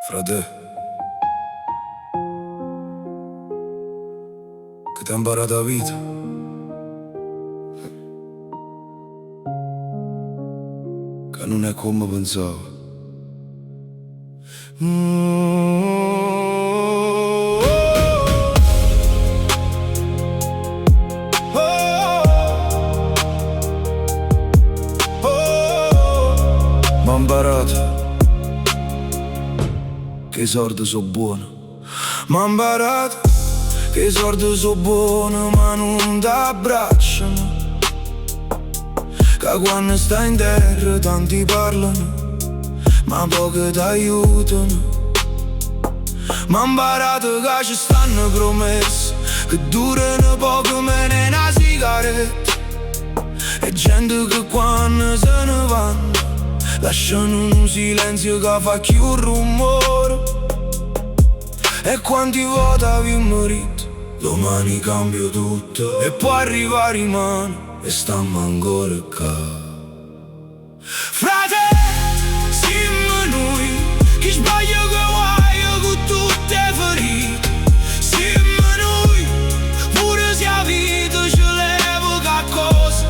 Frate, che ti ha imparato la vita. Che non è come pensavo. M'ha imparato che i soldi sono buoni. M'ha imparato che i soldi sono buoni, ma non ti abbracciano. Che quando stai in terra tanti parlano, ma pochi ti aiutano. M'ha imparato che ci stanno promesse che durano poco meno una sigaretta, e gente che quando se ne vanno lasciano un silenzio che fa più rumore. E quanti volte vi morito, domani cambio tutto. E poi arriva rimane e stiamo ancora qua. Frate, siamo noi che sbaglio che guai con tutte ferite. Siamo noi, pure se la vita ci leva qualcosa,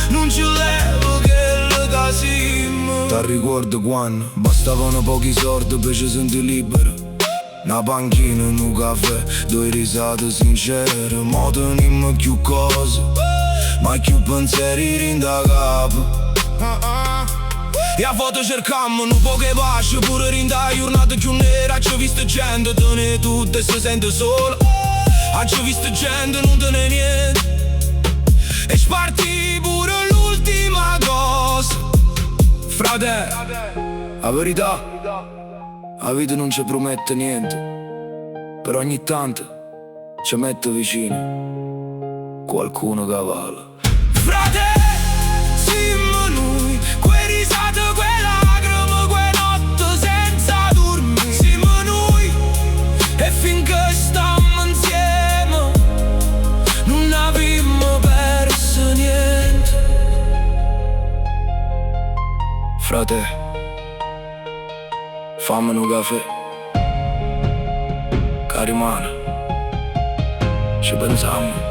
non ci leva che le casiamo. Ti ricordo quando bastavano pochi soldi per ci sentire libero. Una panchina, un caffè, due risate sincere. Mo tenimmo più cose, ma più pensieri rinda capo. E a foto cercammo un po' che pace, pure rinda giornata più nera. Ci ho visto gente, te ne tutte e si sente sola. Ci ho visto gente, non te ne niente. E sparti pure l'ultima cosa. Frate, la verità, la vita non ci promette niente, però ogni tanto ci mette vicino qualcuno che vale. Frate, siamo noi, quei risate, quei lacrime, quei notti senza dormire. Siamo noi, e finché stiamo insieme non abbiamo perso niente. Frate, fammi un caffè, che rimane, ci pensiamo.